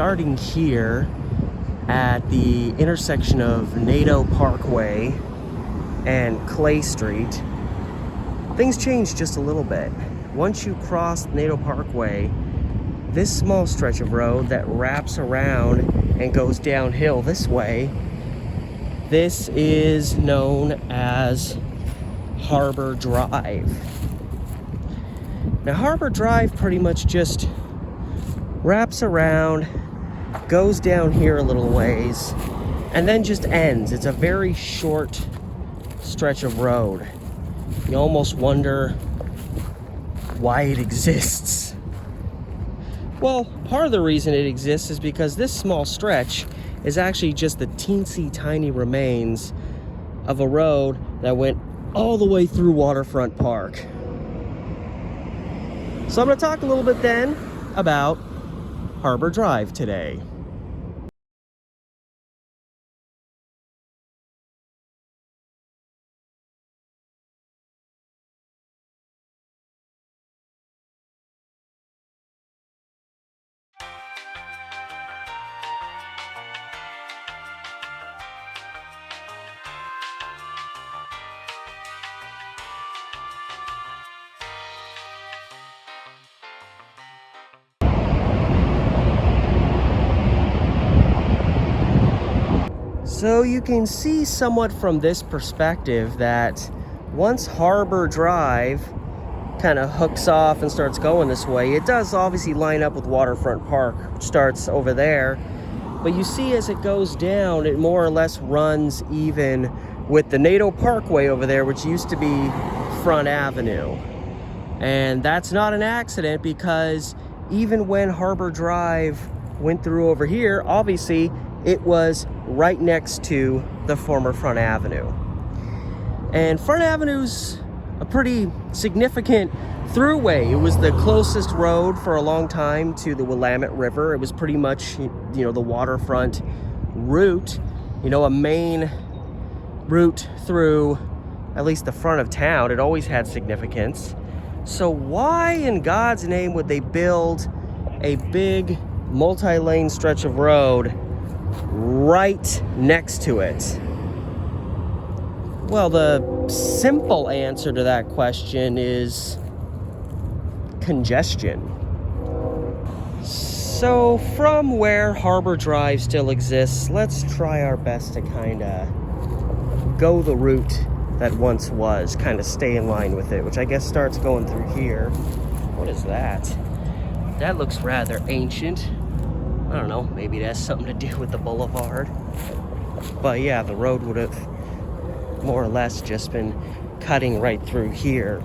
starting here at the intersection of Nadeau Parkway and Clay Street, things change just a little bit. Once you cross Nadeau Parkway, this small stretch of road that wraps around and goes downhill this way, this is known as Harbor Drive. Now, Harbor Drive pretty much just wraps around, goes down here a little ways, and then just ends. It's a very short stretch of road. You almost wonder why it exists. Well, part of the reason it exists is because this small stretch is actually just the teensy tiny remains of a road that went all the way through Waterfront Park. So I'm going to talk a little bit then about Harbor Drive today. So you can see somewhat from this perspective that once Harbor Drive kind of hooks off and starts going this way, it does obviously line up with Waterfront Park, which starts over there. But you see as it goes down, it more or less runs even with the Nadeau Parkway over there, which used to be Front Avenue. And that's not an accident, because even when Harbor Drive went through over here, obviously it was right next to the former Front Avenue. And Front Avenue's a pretty significant throughway. It was the closest road for a long time to the Willamette River. It was pretty much, the waterfront route, a main route through at least the front of town. It always had significance. So why in God's name would they build a big multi-lane stretch of road right next to it? Well, the simple answer to that question is congestion. So from where Harbor Drive still exists, let's try our best to kind of go the route that once was, kind of stay in line with it, which I guess starts going through here. What is that? That looks rather ancient. I don't know, maybe it has something to do with the boulevard. But yeah, the road would have more or less just been cutting right through here.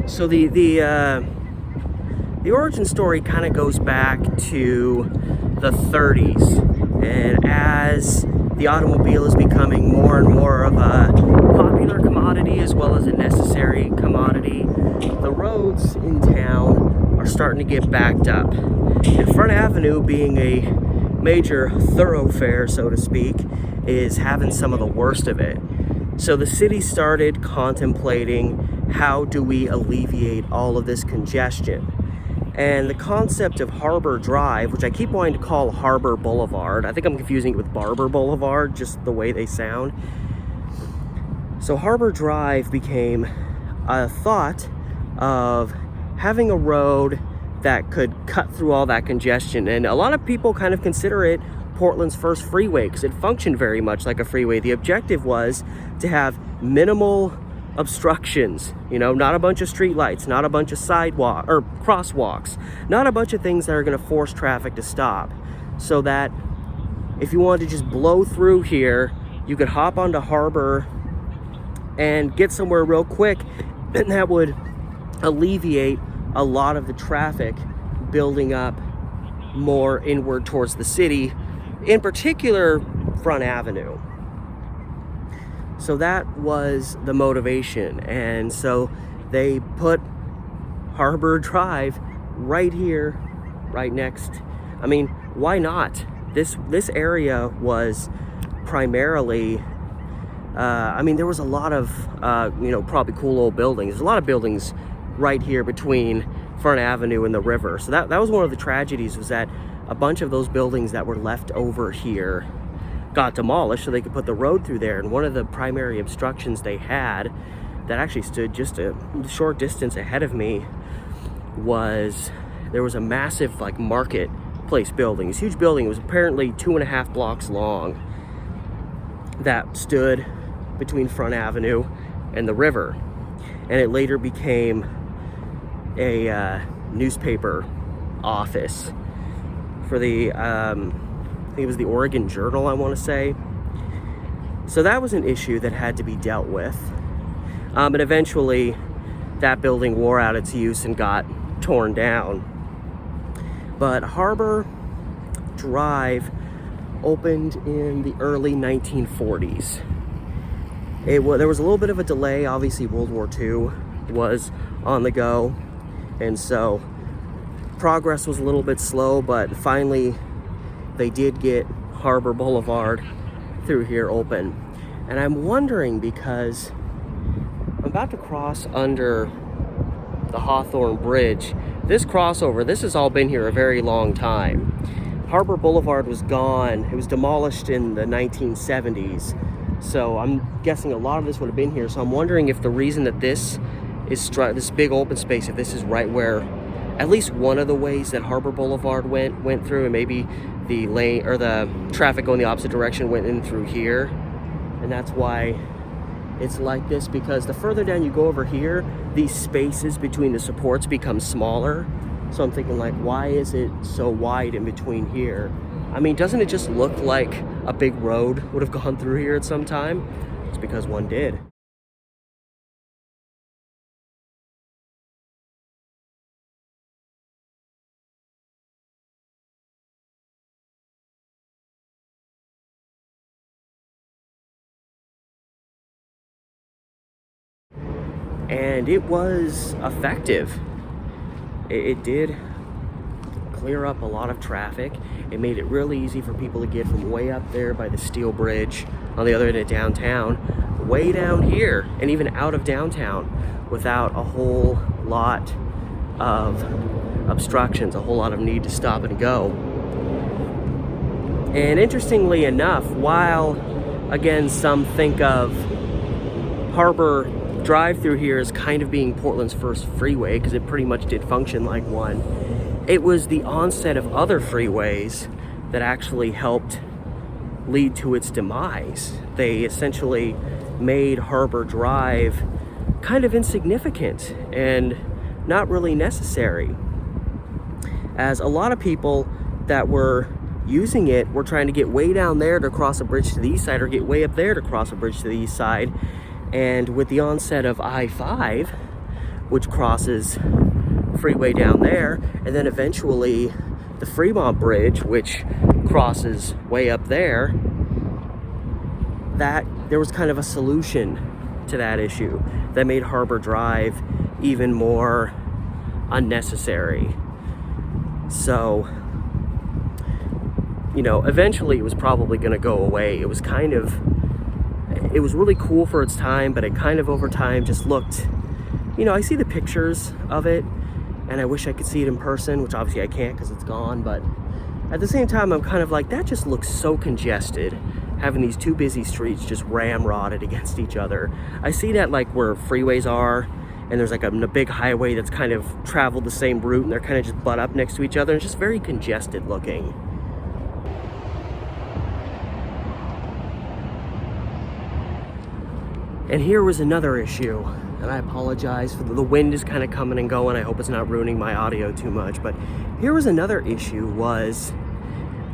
So the origin story kind of goes back to the 30s, and as the automobile is becoming more and more of a popular commodity as well as a necessary commodity, the roads in town are starting to get backed up. And Front Avenue, being a major thoroughfare, so to speak, is having some of the worst of it. So the city started contemplating, how do we alleviate all of this congestion? And the concept of Harbor Drive, which I keep wanting to call Harbor Boulevard, I think I'm confusing it with Barber Boulevard, just the way they sound. So Harbor Drive became a thought of having a road that could cut through all that congestion. And a lot of people kind of consider it Portland's first freeway, because it functioned very much like a freeway. The objective was to have minimal obstructions, not a bunch of streetlights, not a bunch of sidewalk or crosswalks, not a bunch of things that are going to force traffic to stop, so that if you wanted to just blow through here, you could hop onto Harbor and get somewhere real quick, and that would alleviate a lot of the traffic building up more inward towards the city, in particular Front Avenue. So that was the motivation, and so they put Harbor Drive right here, right next I mean, why not? This area was primarily, I mean, there was a lot of, you know, probably cool old buildings. There's a lot of buildings right here between Front Avenue and the river. So that was one of the tragedies, was that a bunch of those buildings that were left over here got demolished so they could put the road through there. And one of the primary obstructions they had that actually stood just a short distance ahead of me was, there was a massive like marketplace building. This huge building, it was apparently 2.5 blocks long, that stood between Front Avenue and the river. And it later became a newspaper office for the, I think it was the Oregon Journal, I want to say. So that was an issue that had to be dealt with. And eventually that building wore out its use and got torn down. But Harbor Drive opened in the early 1940s. There was a little bit of a delay. Obviously World War II was on the go, and so progress was a little bit slow, but finally they did get Harbor Boulevard through here open. And I'm wondering, because I'm about to cross under the Hawthorne Bridge. This crossover, this has all been here a very long time. Harbor Boulevard was gone. It was demolished in the 1970s. So I'm guessing a lot of this would have been here. So I'm wondering if the reason that this is this big open space, if this is right where at least one of the ways that Harbor Boulevard went through, and maybe the lane or the traffic going the opposite direction went in through here. And that's why it's like this, because the further down you go over here, these spaces between the supports become smaller. So I'm thinking, like, why is it so wide in between here? I mean, doesn't it just look like a big road would have gone through here at some time? It's because one did. And it was effective. It did clear up a lot of traffic. It made it really easy for people to get from way up there by the steel bridge on the other end of downtown, way down here, and even out of downtown without a whole lot of obstructions, a whole lot of need to stop and go. And interestingly enough, while again some think of Harbor Drive through here as kind of being Portland's first freeway, because it pretty much did function like one, it was the onset of other freeways that actually helped lead to its demise. They essentially made Harbor Drive kind of insignificant and not really necessary, as a lot of people that were using it were trying to get way down there to cross a bridge to the east side, or get way up there to cross a bridge to the east side. And with the onset of I-5, which crosses freeway down there, and then eventually the Fremont Bridge, which crosses way up there, that there was kind of a solution to that issue that made Harbor Drive even more unnecessary. So, you know, eventually it was probably going to go away. It was really cool for its time, but it kind of over time just looked, you know, I see the pictures of it and I wish I could see it in person, which obviously I can't because it's gone, but at the same time I'm kind of like, that just looks so congested, having these two busy streets just ramrodded against each other. I see that like where freeways are, and there's like a big highway that's kind of traveled the same route, and they're kind of just butt up next to each other. It's just very congested looking. And here was another issue, and I apologize for the wind is kind of coming and going. I hope it's not ruining my audio too much, but here was another issue, was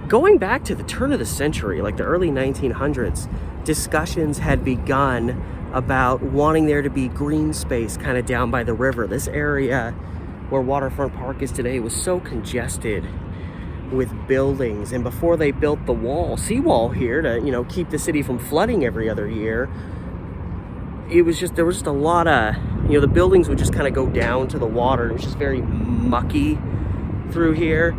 going back to the turn of the century, like the early 1900s, discussions had begun about wanting there to be green space kind of down by the river. This area where Waterfront Park is today was so congested with buildings, and before they built the seawall here to, you know, keep the city from flooding every other year, there was just a lot of, you know, the buildings would just kind of go down to the water. It was just very mucky through here.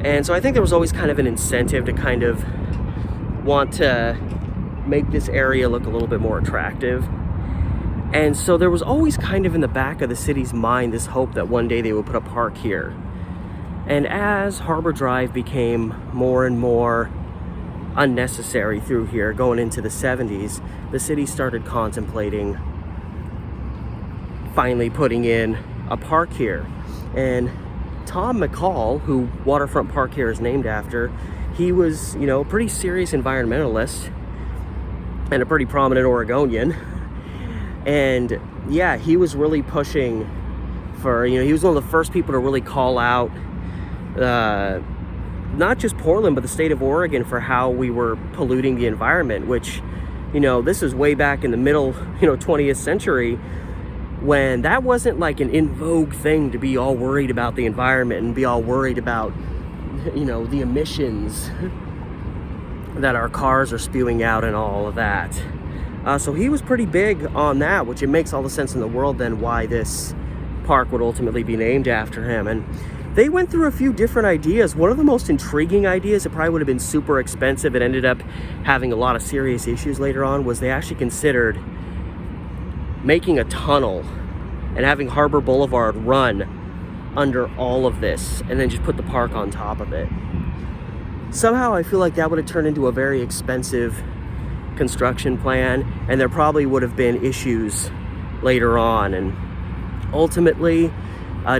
And so I think there was always kind of an incentive to kind of want to make this area look a little bit more attractive. And so there was always kind of in the back of the city's mind this hope that one day they would put a park here. And as Harbor Drive became more and more unnecessary through here going into the 70s, the city started contemplating finally putting in a park here. And Tom McCall, who Waterfront Park here is named after, he was, you know, a pretty serious environmentalist and a pretty prominent Oregonian. And yeah, he was really pushing for, you know, he was one of the first people to really call out not just Portland, but the state of Oregon for how we were polluting the environment, which, you know, this is way back in the middle, 20th century, when that wasn't like an in vogue thing to be all worried about the environment and be all worried about, the emissions that our cars are spewing out and all of that. So he was pretty big on that, which it makes all the sense in the world then why this park would ultimately be named after him. And they went through a few different ideas. One of the most intriguing ideas, it probably would have been super expensive, it ended up having a lot of serious issues later on, was they actually considered making a tunnel and having Harbor Boulevard run under all of this and then just put the park on top of it. Somehow I feel like that would have turned into a very expensive construction plan, and there probably would have been issues later on. And ultimately,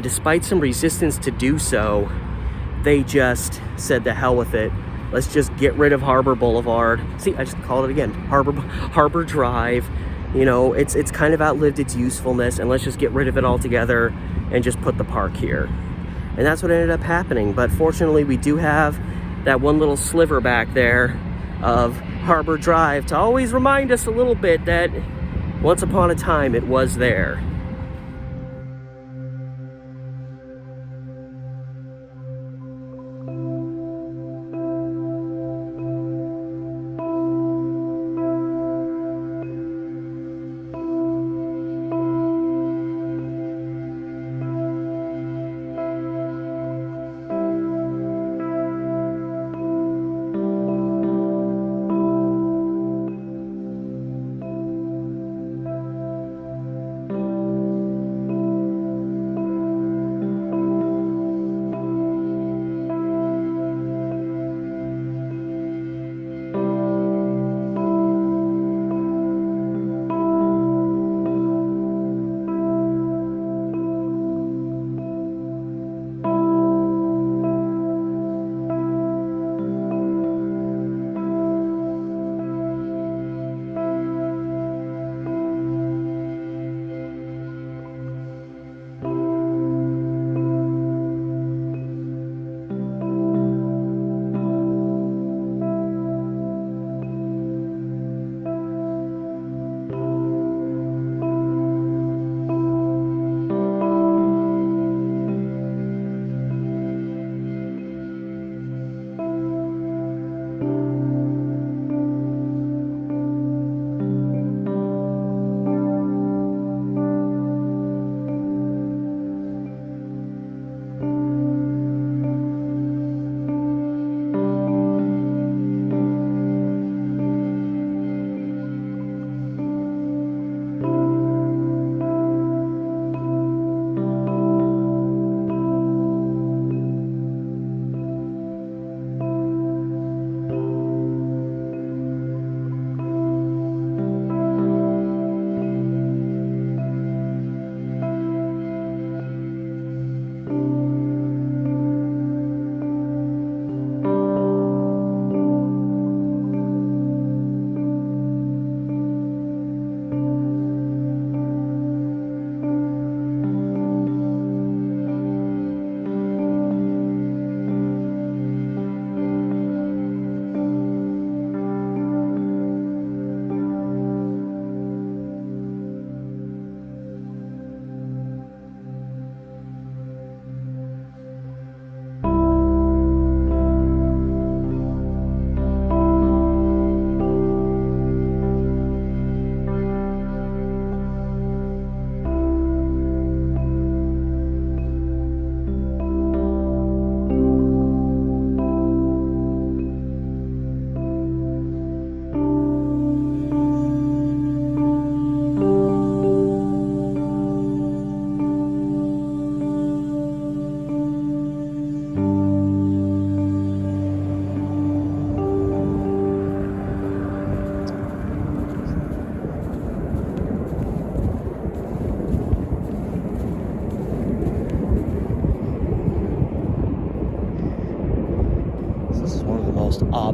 despite some resistance to do so, they just said the hell with it. Let's just get rid of Harbor Boulevard. See, I just called it again, Harbor Drive. It's kind of outlived its usefulness, and let's just get rid of it altogether and just put the park here. And that's what ended up happening. But fortunately, we do have that one little sliver back there of Harbor Drive to always remind us a little bit that once upon a time it was there.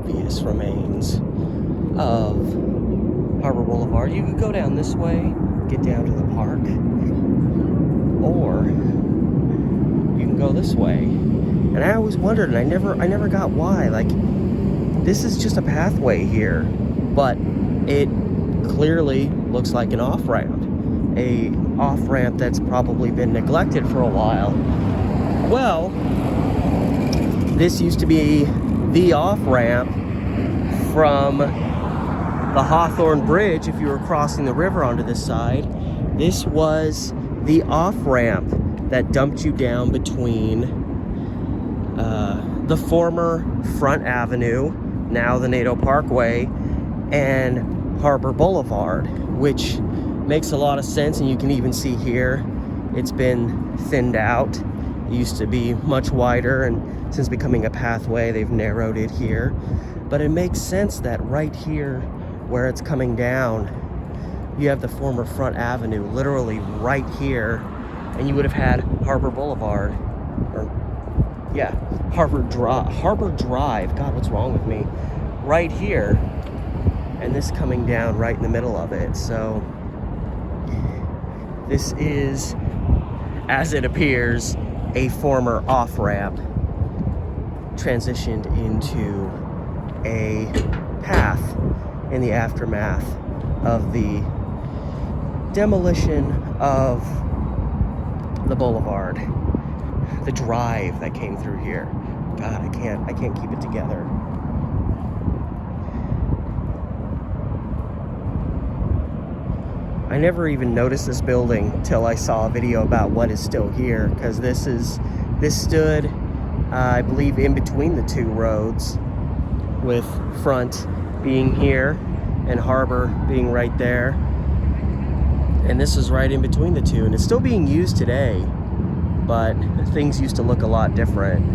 obvious remains of Harbor Boulevard. You could go down this way, get down to the park, or you can go this way. And I always wondered, and I never got why. Like, this is just a pathway here, but it clearly looks like an off-ramp. A off-ramp that's probably been neglected for a while. Well, this used to be the off-ramp from the Hawthorne Bridge. If you were crossing the river onto this side, this was the off-ramp that dumped you down between the former Front Avenue, now the NATO Parkway, and Harbor Boulevard, which makes a lot of sense. And you can even see here it's been thinned out. It used to be much wider, and since becoming a pathway, they've narrowed it here. But it makes sense that right here where it's coming down, you have the former Front Avenue literally right here, and you would have had Harbor Boulevard, or yeah, Harbor Drive, God, what's wrong with me, right here, and this coming down right in the middle of it. So this is, as it appears, a former off-ramp transitioned into a path in the aftermath of the demolition of the boulevard, the drive that came through here. God, I can't keep it together. I never even noticed this building till I saw a video about what is still here, because this stood, I believe, in between the two roads, with Front being here and Harbor being right there, and this is right in between the two, and it's still being used today, but things used to look a lot different.